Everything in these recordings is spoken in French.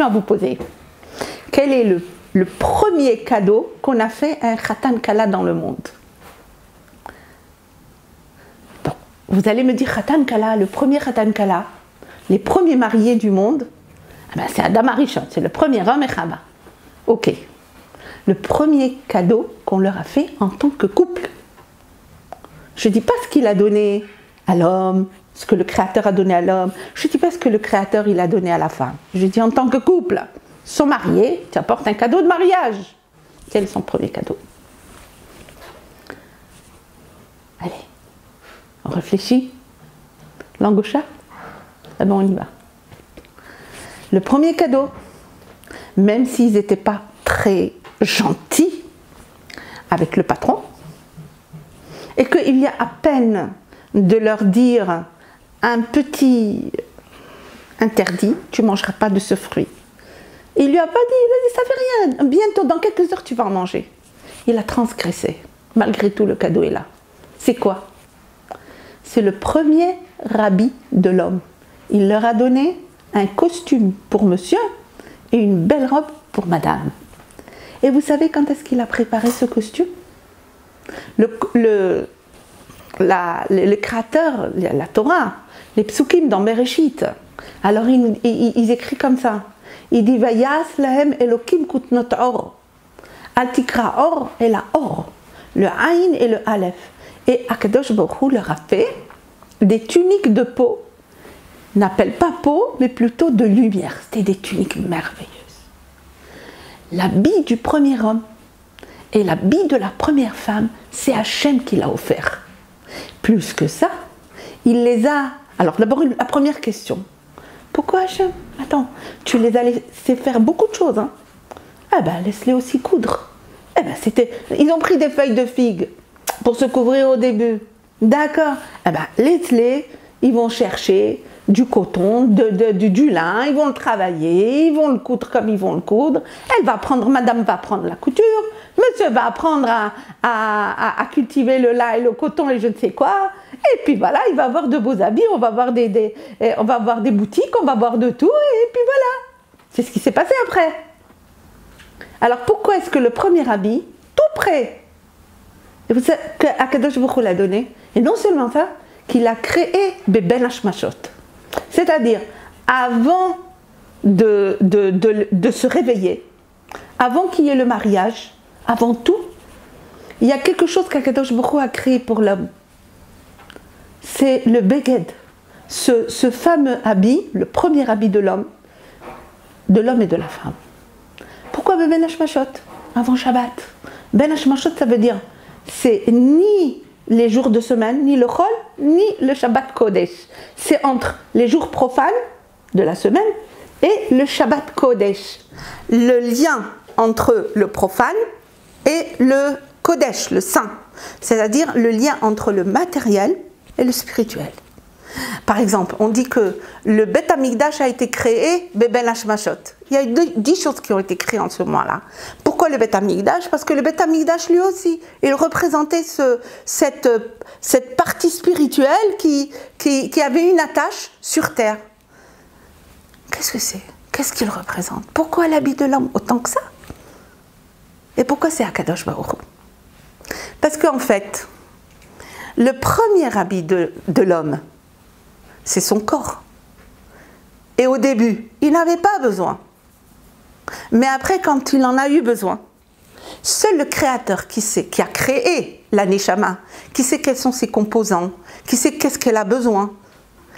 question à vous poser. Quel est le premier cadeau qu'on a fait à un Khatan Kala dans le monde? Bon, vous allez me dire Khatan Kala, le premier Khatan Kala, les premiers mariés du monde, ah ben c'est Adam Arishon, c'est le premier homme et Chava. Ok. Le premier cadeau qu'on leur a fait en tant que couple. Je ne dis pas ce qu'il a donné à l'homme, ce que le Créateur a donné à l'homme. Je ne dis pas ce que le Créateur il a donné à la femme. Je dis en tant que couple. Ils sont mariés, tu apportes un cadeau de mariage. Quel est son premier cadeau? Allez, on réfléchit. Langue au chat? Ah ben on y va. Le premier cadeau, même s'ils n'étaient pas très gentils avec le patron, et qu'il y a à peine de leur dire un petit interdit, tu ne mangeras pas de ce fruit. Il lui a pas dit, il a dit, ça fait rien, bientôt, dans quelques heures, tu vas en manger. Il a transgressé, malgré tout, le cadeau est là. C'est quoi? C'est le premier rabbi de l'homme. Il leur a donné un costume pour monsieur et une belle robe pour madame. Et vous savez quand est-ce qu'il a préparé ce costume? Le créateur, la Torah, les psukim dans Bereshit, alors ils écrivent comme ça. Il dit Vayas lahem Elokim kutnot or. Al tikra or et la or. Le Aïn et le Aleph. Et Akadosh Baruch Hu leur a fait des tuniques de peau. N'appelle pas peau, mais plutôt de lumière. C'était des tuniques merveilleuses. L'habit du premier homme et l'habit de la première femme, c'est Hachem qui l'a offert. Plus que ça, il les a... Alors d'abord, la première question. Pourquoi Hachem? Attends, tu les as laissés faire beaucoup de choses. Hein? Eh ben, laisse-les aussi coudre. Eh ben, ils ont pris des feuilles de figue pour se couvrir au début. D'accord. Eh ben, laisse-les, ils vont chercher du coton, du lin, ils vont le travailler, ils vont le coudre comme ils vont le coudre. Madame va prendre la couture, monsieur va apprendre à cultiver le lin et le coton et je ne sais quoi. Et puis voilà, il va avoir de beaux habits, on va avoir on va avoir des boutiques, on va avoir de tout, et puis voilà. C'est ce qui s'est passé après. Alors pourquoi est-ce que le premier habit, tout prêt, qu'Akadosh Baruch Hu l'a donné, et non seulement ça, qu'il a créé Beben Hashmashot. C'est-à-dire, avant de se réveiller, avant qu'il y ait le mariage, avant tout, il y a quelque chose qu'Akadosh Baruch Hu a créé pour l'homme. C'est le Beged, ce fameux habit, le premier habit de l'homme et de la femme. Pourquoi Ben Hashmashot avant Shabbat? Ben Hashmashot, ça veut dire, c'est ni les jours de semaine, ni le Chol, ni le Shabbat Kodesh. C'est entre les jours profanes de la semaine et le Shabbat Kodesh. Le lien entre le profane et le Kodesh, le saint. C'est-à-dire le lien entre le matériel et le spirituel. Par exemple, on dit que le Beth Amikdash a été créé Beben Hashmashot. Il y a 10 choses qui ont été créées en ce moment-là. Pourquoi le Beth Amikdash? Parce que le Beth Amikdash, lui aussi, il représentait cette partie spirituelle qui avait une attache sur terre. Qu'est-ce que c'est? Qu'est-ce qu'il représente? Pourquoi l'habit de l'homme autant que ça? Et pourquoi c'est Akadosh Baruch Hu? Parce qu'en fait, le premier habit de l'homme, c'est son corps. Et au début, il n'avait pas besoin. Mais après, quand il en a eu besoin, seul le Créateur qui a créé la Neshama, qui sait quels sont ses composants, qui sait qu'est-ce qu'elle a besoin,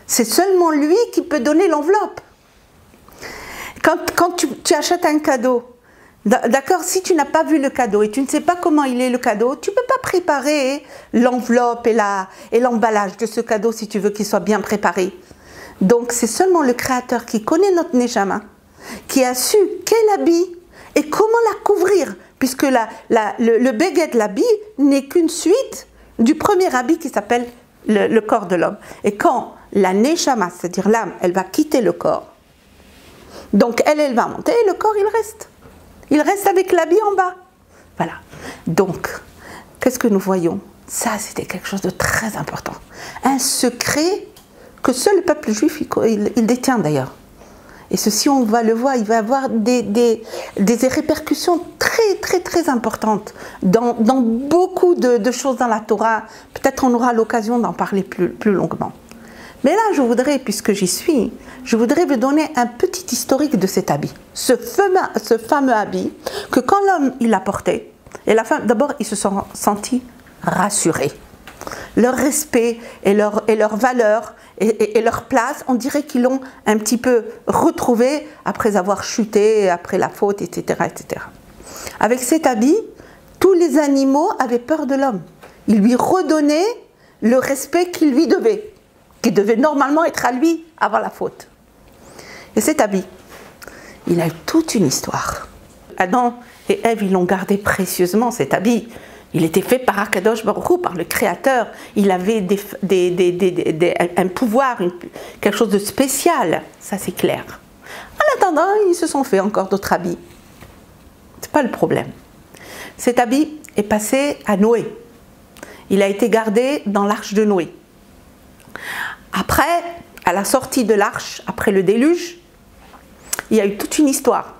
c'est seulement lui qui peut donner l'enveloppe. Quand tu achètes un cadeau, d'accord, si tu n'as pas vu le cadeau et tu ne sais pas comment il est le cadeau, tu ne peux pas préparer l'enveloppe et l'emballage de ce cadeau si tu veux qu'il soit bien préparé. Donc c'est seulement le Créateur qui connaît notre Neshama, qui a su quel habit et comment la couvrir, puisque le Beged, l'habit, n'est qu'une suite du premier habit qui s'appelle le corps de l'homme. Et quand la Neshama, c'est-à-dire l'âme, elle va quitter le corps, donc elle va monter et le corps il reste. Il reste avec l'habit en bas. Voilà. Donc, qu'est-ce que nous voyons? Ça, c'était quelque chose de très important. Un secret que seul le peuple juif, il détient d'ailleurs. Et ceci, on va le voir, il va avoir des répercussions très importantes dans beaucoup de choses dans la Torah. Peut-être on aura l'occasion d'en parler plus longuement. Mais là, je voudrais, puisque j'y suis, je voudrais vous donner un petit historique de cet habit. Ce fameux habit que quand l'homme il l'a porté, et la femme, d'abord, ils se sont sentis rassurés. Leur respect et leur valeur et leur place, on dirait qu'ils l'ont un petit peu retrouvé après avoir chuté, après la faute, etc., etc. Avec cet habit, tous les animaux avaient peur de l'homme. Ils lui redonnaient le respect qu'il lui devait, qui devait normalement être à lui avant la faute. Et cet habit, il a eu toute une histoire. Adam et Ève, ils l'ont gardé précieusement, cet habit. Il était fait par Akadosh Baruch Hu, par le Créateur. Il avait un pouvoir, quelque chose de spécial. Ça, c'est clair. En attendant, ils se sont fait encore d'autres habits. Ce n'est pas le problème. Cet habit est passé à Noé. Il a été gardé dans l'arche de Noé. Après, à la sortie de l'arche, après le déluge, il y a eu toute une histoire.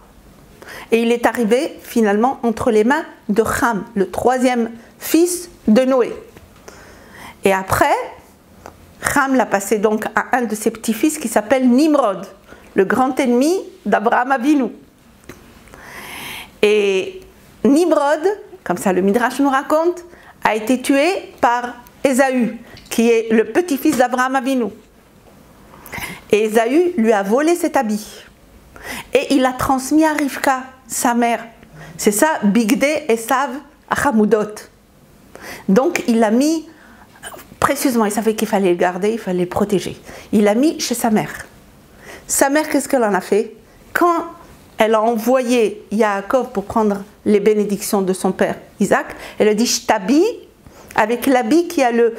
Et il est arrivé finalement entre les mains de Ham, le troisième fils de Noé. Et après, Ham l'a passé donc à un de ses petits-fils qui s'appelle Nimrod, le grand ennemi d'Abraham Avinu. Et Nimrod, comme ça le Midrash nous raconte, a été tué par Ésaü, qui est le petit-fils d'Abraham Avinu. Et Ésaü lui a volé cet habit. Et il l'a transmis à Rivka, sa mère. C'est ça, Bigde Esav Achamoudot. Donc il l'a mis précieusement, il savait qu'il fallait le garder, il fallait le protéger. Il l'a mis chez sa mère. Sa mère, qu'est-ce qu'elle en a fait? Quand elle a envoyé Yaakov pour prendre les bénédictions de son père Isaac, elle a dit, je t'habille avec l'habit qui a le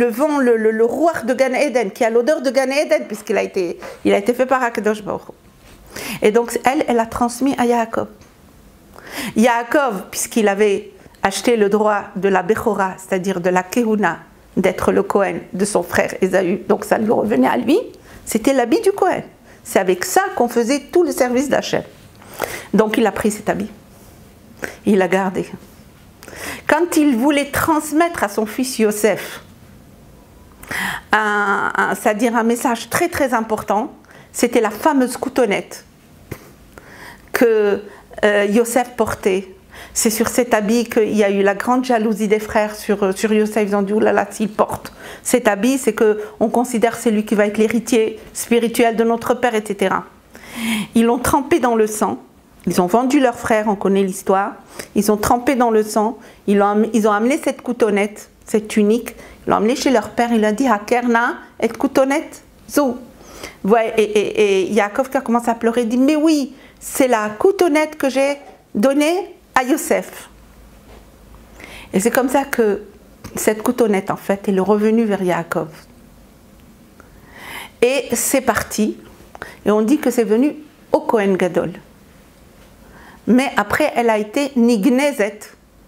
vent, le roi de Gan Eden, qui a l'odeur de Gan Eden, puisqu'il a été fait par Akadosh Baruch Hu. Et donc elle a transmis à Yaakov. Yaakov, puisqu'il avait acheté le droit de la Bechora, c'est-à-dire de la Kehuna, d'être le Kohen de son frère Ésaü, donc ça lui revenait à lui, c'était l'habit du Kohen. C'est avec ça qu'on faisait tout le service d'Hachem. Donc il a pris cet habit. Il l'a gardé. Quand il voulait transmettre à son fils Yosef, c'est-à-dire un message très important, c'était la fameuse coutonnette que Yosef portait. C'est sur cet habit qu'il y a eu la grande jalousie des frères sur Yosef. Ils ont dit, oulala, s'il porte cet habit, c'est qu'on considère c'est lui qui va être l'héritier spirituel de notre père, etc. Ils l'ont trempé dans le sang. Ils ont vendu leur frère, on connaît l'histoire. Ils ont trempé dans le sang. Ils ont amené cette coutonnette, cette tunique. Ils l'ont amené chez leur père. Il a dit, Hakerna et coutonnette, zou. Ouais, et Yaakov qui a commencé à pleurer, dit, mais oui, c'est la coutonnette que j'ai donnée à Yosef. Et c'est comme ça que cette coutonnette, en fait, est revenue vers Yaakov. Et c'est parti. Et on dit que c'est venu au Kohen Gadol. Mais après, elle a été nignezet.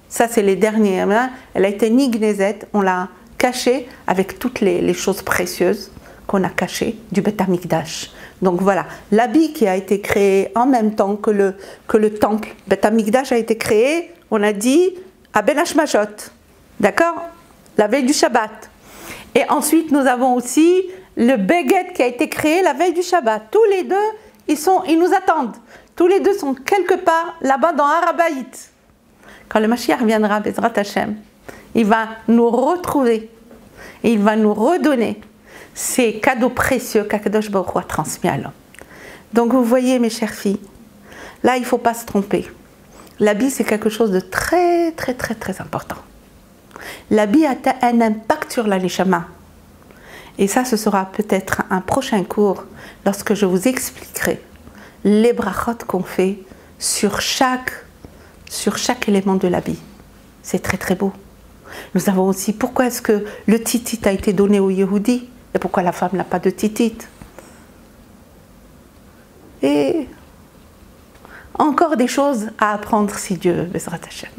Ça, c'est les derniers. Hein. Elle a été nignezet. On l'a cachée avec toutes les choses précieuses qu'on a cachées du Beth Amikdash. Donc voilà, l'habit qui a été créé en même temps que le temple. Beth Amikdash a été créé, on a dit, à Ben Hashmashot. D'accord? La veille du Shabbat. Et ensuite, nous avons aussi le Beged qui a été créé la veille du Shabbat. Tous les deux, ils nous attendent. Tous les deux sont quelque part là-bas dans Harabaït. Quand le Mashiach viendra, Bezrat Hashem, il va nous retrouver et il va nous redonner ces cadeaux précieux qu'Akadosh Baruch Hu a transmis à l'homme. Donc vous voyez, mes chères filles, là il ne faut pas se tromper. L'habit, c'est quelque chose de très important. L'habit a un impact sur la neshama. Et ça, ce sera peut-être un prochain cours lorsque je vous expliquerai les brachot qu'on fait sur chaque élément de l'habit. C'est très beau. Nous avons aussi pourquoi est-ce que le titit a été donné aux Yehudis et pourquoi la femme n'a pas de titit. Et encore des choses à apprendre si Dieu veut, Bezrat Hashem.